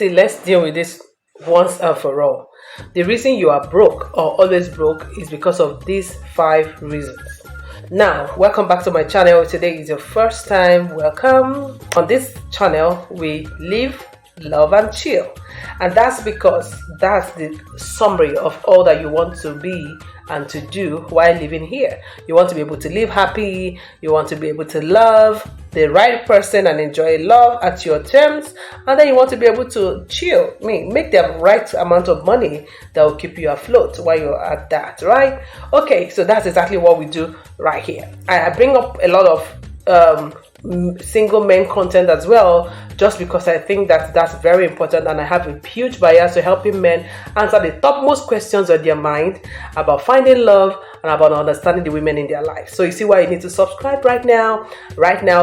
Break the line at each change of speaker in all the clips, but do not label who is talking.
See, let's deal with this once and for all. The reason you are broke or always broke is because of these 5 reasons. Now, welcome back to my channel. Today is your first time. Welcome. On this channel, we live, love, and chill. And that's because that's the summary of all that you want to be and to do while living here. You want to be able to live happy. You want to be able to love the right person and enjoy love at your terms. And then you want to be able to chill, make the right amount of money that will keep you afloat while you're at that, right? Okay, so that's exactly what we do right here. I bring up a lot of single men content as well, just because I think that that's very important, and I have a huge bias to helping men answer the topmost questions on their mind about finding love and about understanding the women in their life. So you see why you need to subscribe right now,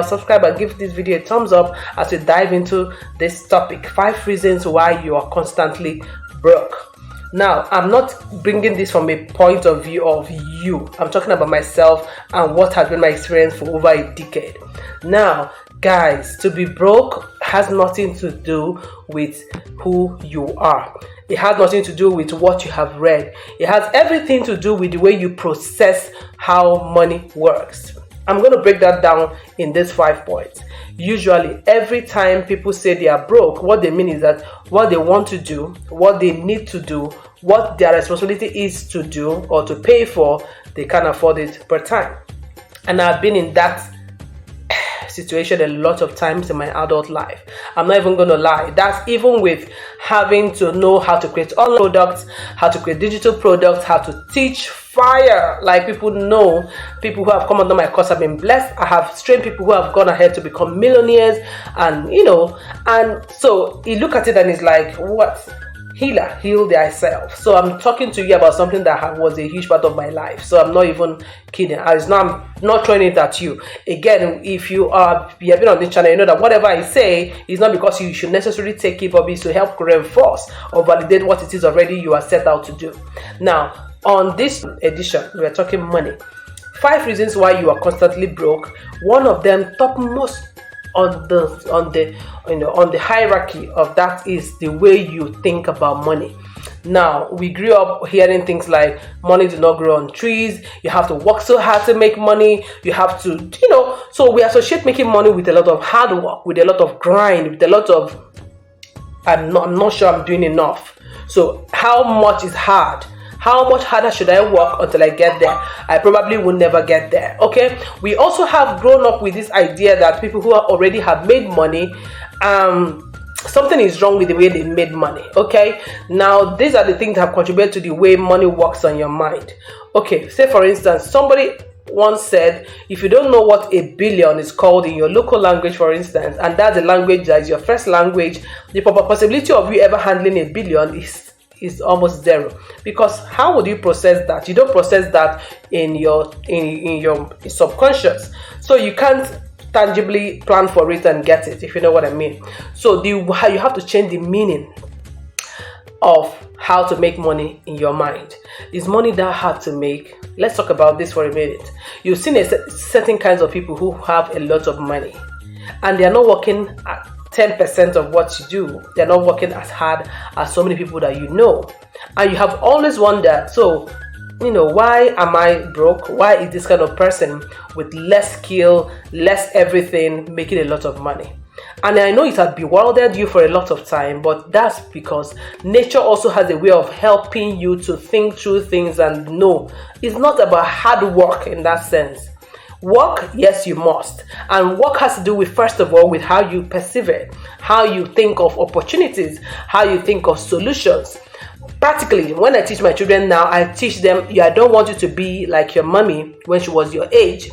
subscribe and give this video a thumbs up as we dive into this topic: 5 reasons why you are constantly broke. Now, I'm not bringing this from a point of view of you. I'm talking about myself and what has been my experience for over a decade. Now, guys, to be broke has nothing to do with who you are. It has nothing to do with what you have read. It has everything to do with the way you process how money works. I'm going to break that down in these 5 points. Usually, every time people say they are broke, what they mean is that what they want to do, what they need to do, what their responsibility is to do or to pay for, they can't afford it per time. And I've been in that situation a lot of times in my adult life. I'm not even going to lie. That's even with having to know how to create online products, how to create digital products, how to teach fire. Like, people know, people who have come under my course have been blessed. I have trained people who have gone ahead to become millionaires, and and so you look at it and it's like, what? Healer, heal thyself. So I'm talking to you about something that was a huge part of my life. So I'm not even kidding. I'm not throwing it at you. Again, if you have been on this channel, you know that whatever I say is not because you should necessarily take it, but it's to help reinforce or validate what it is already you are set out to do. Now, on this edition, we are talking money. 5 reasons why you are constantly broke. One of them, topmost on the hierarchy of that, is the way you think about money. Now, we grew up hearing things like money do not grow on trees, you have to work so hard to make money, you have to, so we associate making money with a lot of hard work, with a lot of grind, with a lot of I'm not sure I'm doing enough. So how much is hard? How much harder should I work until I get there? I probably will never get there. Okay. We also have grown up with this idea that people who already have made money, something is wrong with the way they made money. Okay. Now, these are the things that have contributed to the way money works on your mind. Okay. Say, for instance, somebody once said, if you don't know what a billion is called in your local language, for instance, and that's the language that is your first language, the possibility of you ever handling a billion is almost zero. Because how would you process that? You don't process that in your subconscious, so you can't tangibly plan for it and get it, if you know what I mean. So you have to change the meaning of how to make money in your mind. Is money that hard to make? Let's talk about this for a minute. You've seen certain kinds of people who have a lot of money and they are not working at 10% of what you do. They're not working as hard as so many people that you know. And you have always wondered, so, why am I broke? Why is this kind of person with less skill, less everything, making a lot of money? And I know it has bewildered you for a lot of time, but that's because nature also has a way of helping you to think through things and know it's not about hard work in that sense. Work, yes, you must. And work has to do with, first of all, with how you perceive it, how you think of opportunities, how you think of solutions. Practically, when I teach my children now, I teach them, I don't want you to be like your mommy when she was your age.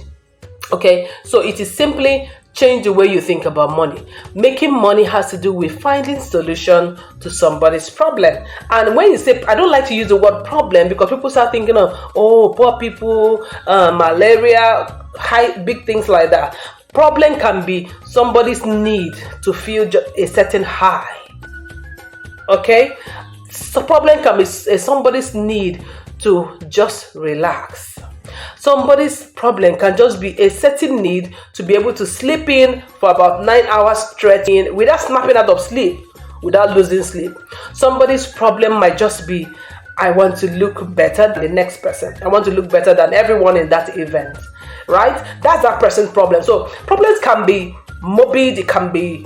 Okay, so it is simply change the way you think about money. Making money has to do with finding solution to somebody's problem. And when you say, I don't like to use the word problem because people start thinking of, oh, poor people, malaria, big things like that. Problem can be somebody's need to feel a certain high. Okay, so problem can be somebody's need to just relax. Somebody's problem can just be a certain need to be able to sleep in for about 9 hours straight without snapping out of sleep. without losing sleep. Somebody's problem might just be, I want to look better than the next person. I want to look better than everyone in that event, right? That's that person's problem. So problems can be morbid, it can be,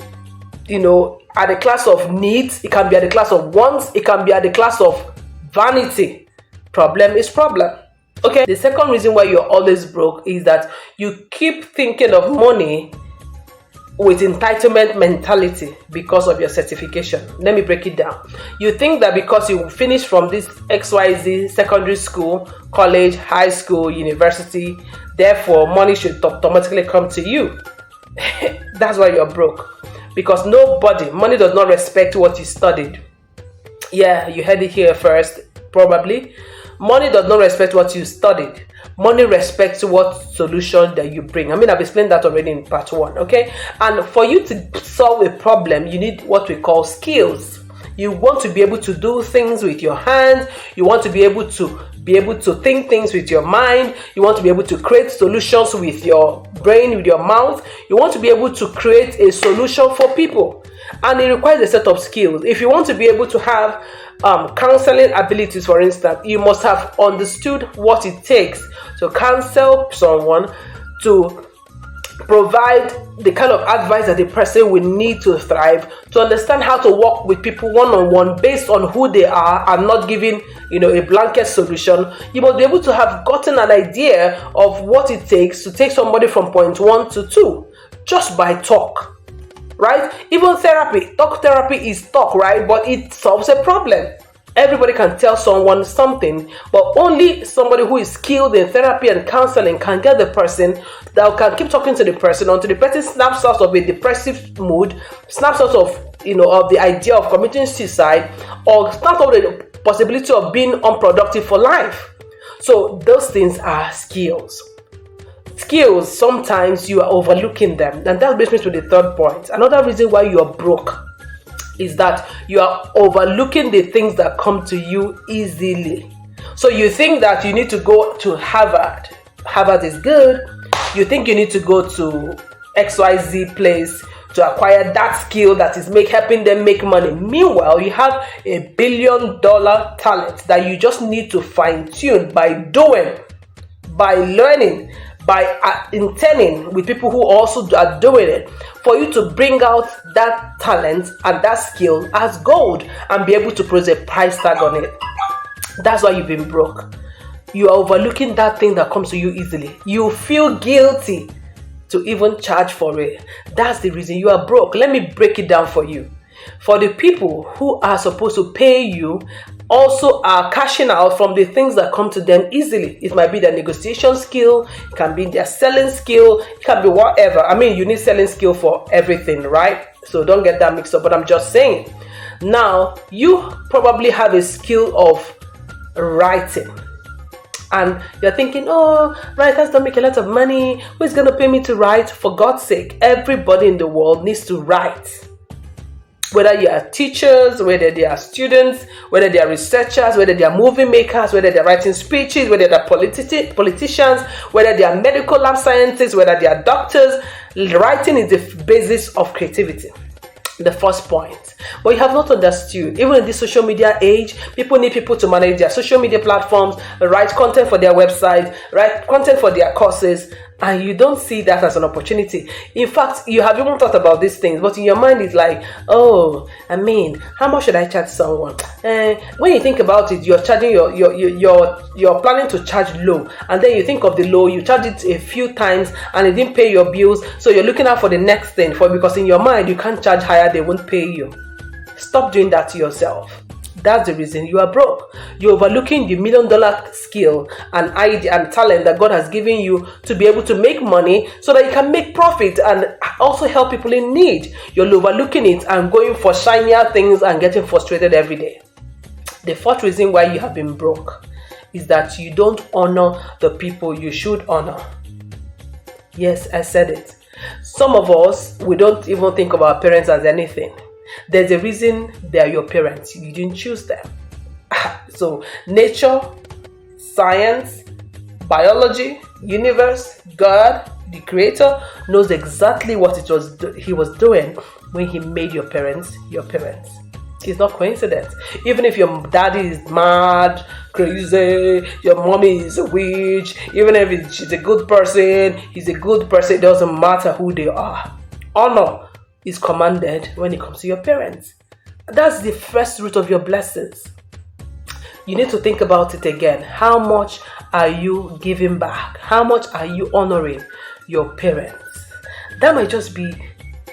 at the class of needs, it can be at the class of wants, it can be at the class of vanity. Problem is problem. Okay, the second reason why you're always broke is that you keep thinking of money with entitlement mentality because of your certification. Let me break it down. You think that because you finished from this XYZ secondary school, college, high school, university, therefore money should automatically come to you. That's why you're broke. Because money does not respect what you studied. Yeah, you heard it here first, probably. Money does not respect what you studied. Money respects what solution that you bring. I've explained that already in part 1, okay? And for you to solve a problem, you need what we call skills. You want to be able to do things with your hands. You want to be able to think things with your mind. You want to be able to create solutions with your brain, with your mouth. You want to be able to create a solution for people. And it requires a set of skills. If you want to be able to have counseling abilities, for instance, you must have understood what it takes to counsel someone, to provide the kind of advice that the person will need to thrive, to understand how to work with people one-on-one based on who they are and not giving a blanket solution. You must be able to have gotten an idea of what it takes to take somebody from point 1 to 2 just by talk. Right? Even talk therapy is talk, right? But it solves a problem. Everybody can tell someone something, but only somebody who is skilled in therapy and counseling can get the person that can keep talking to the person until the person snaps out of a depressive mood, snaps out of of the idea of committing suicide, or snaps out of the possibility of being unproductive for life. So those things are skills. Skills, sometimes you are overlooking them, and that brings me to the third point. Another reason why you are broke is that you are overlooking the things that come to you easily. So you think that you need to go to Harvard. Harvard is good. You think you need to go to XYZ place to acquire that skill that is helping them make money. Meanwhile, you have $1 billion talent that you just need to fine-tune by doing, by learning, by interning with people who also are doing it, for you to bring out that talent and that skill as gold and be able to put a price tag on it. That's why you've been broke. You are overlooking that thing that comes to you easily. You feel guilty to even charge for it. That's the reason you are broke. Let me break it down for you. For the people who are supposed to pay you also are cashing out from the things that come to them easily. It might be their negotiation skill, it can be their selling skill, it can be whatever. You need selling skill for everything, right? So don't get that mixed up, but I'm just saying. Now, you probably have a skill of writing. And you're thinking, oh, writers don't make a lot of money. Who is going to pay me to write? For God's sake, everybody in the world needs to write. Whether you are teachers, whether they are students, whether they are researchers, whether they are movie makers, whether they are writing speeches, whether they are politicians, whether they are medical lab scientists, whether they are doctors, writing is the basis of creativity. The first point. But you have not understood, even in this social media age, people need people to manage their social media platforms, write content for their website, write content for their courses, and you don't see that as an opportunity. In fact, you have even thought about these things, but in your mind it's like, oh, how much should I charge someone? When you think about it, you're charging you're planning to charge low, and then you think of the low, you charge it a few times and it didn't pay your bills, so you're looking out for the next thing, because in your mind you can't charge higher, they won't pay you. Stop doing that to yourself. That's the reason you are broke. You're overlooking the $1 million skill and idea and talent that God has given you to be able to make money so that you can make profit and also help people in need. You're overlooking it and going for shinier things and getting frustrated every day. The fourth reason why you have been broke is that you don't honor the people you should honor. Yes, I said it. Some of us, we don't even think of our parents as anything. There's a reason they are your parents. You didn't choose them. So nature, science, biology, universe, God, the creator knows exactly what he was doing when he made your parents your parents. It's not coincidence. Even if your daddy is mad, crazy, your mommy is a witch, even if she's a good person, he's a good person, it doesn't matter who they are. Honor is commanded when it comes to your parents. That's the first root of your blessings. You need to think about it again. How much are you giving back? How much are you honoring your parents? That might just be,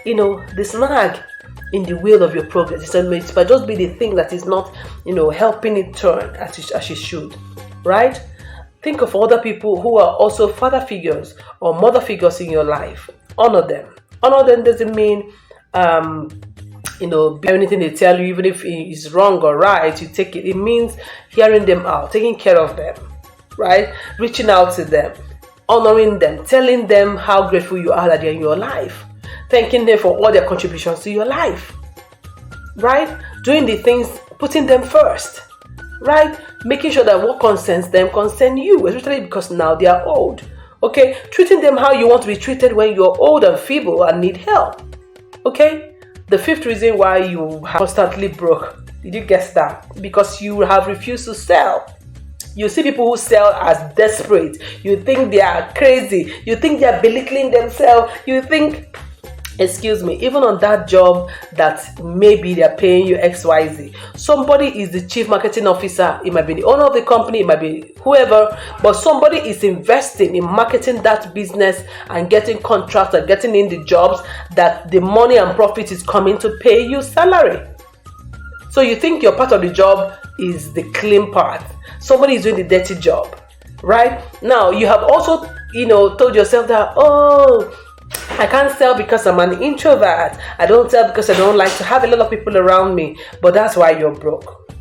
the snag in the wheel of your progress. It might just be the thing that is not, helping it turn as it should, right? Think of other people who are also father figures or mother figures in your life. Honor them. Honor them doesn't mean, anything they tell you, even if it's wrong or right, you take it. It means hearing them out, taking care of them, right? Reaching out to them, honoring them, telling them how grateful you are that they're in your life, thanking them for all their contributions to your life, right? Doing the things, putting them first, right? Making sure that what concerns them concern you, especially because now they are old, okay? Treating them how you want to be treated when you're old and feeble and need help, okay? The fifth reason why you are constantly broke, did you guess that? Because you have refused to sell. You see people who sell as desperate. You think they are crazy. You think they are belittling themselves. You think, even on that job that maybe they are paying you XYZ. Somebody is the chief marketing officer. It might be the owner of the company. It might be whoever. But somebody is investing in marketing that business and getting contracts and getting in the jobs that the money and profit is coming to pay you salary. So you think your part of the job is the clean part. Somebody is doing the dirty job, right? Now, you have also, told yourself that, I can't sell because I'm an introvert. I don't sell because I don't like to have a lot of people around me. But that's why you're broke,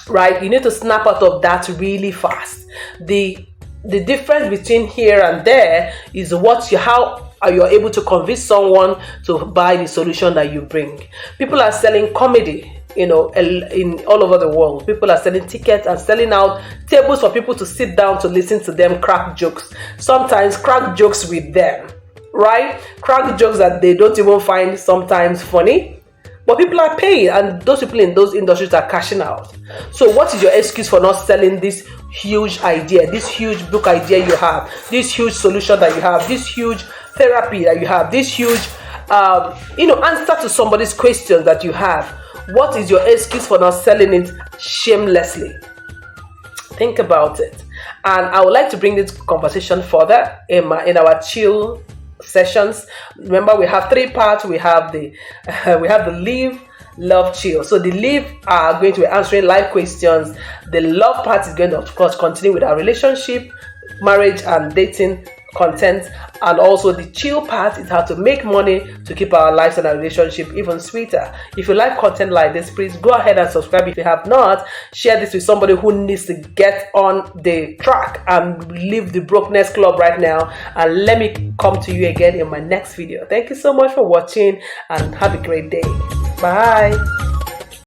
right? You need to snap out of that really fast. The difference between here and there is how are you able to convince someone to buy the solution that you bring. People are selling comedy, in all over the world. People are selling tickets and selling out tables for people to sit down to listen to them crack jokes. Sometimes crack jokes with them, right? Crack jokes that they don't even find sometimes funny. But people are paying, and those people in those industries are cashing out. So what is your excuse for not selling this huge idea, this huge book idea you have, this huge solution that you have, this huge therapy that you have, this huge, answer to somebody's question that you have? What is your excuse for not selling it shamelessly? Think about it. And I would like to bring this conversation further in our chill sessions. Remember, we have 3 parts. We have the live, love, chill. So the live are going to be answering live questions. The love part is going to, of course, continue with our relationship, marriage, and dating content. And also the chill part is how to make money to keep our lives and our relationship even sweeter. If you like content like this, please go ahead and subscribe. If you have not, share this with somebody who needs to get on the track and leave the brokenness club right now. And let me come to you again in my next video. Thank you so much for watching and have a great day. Bye.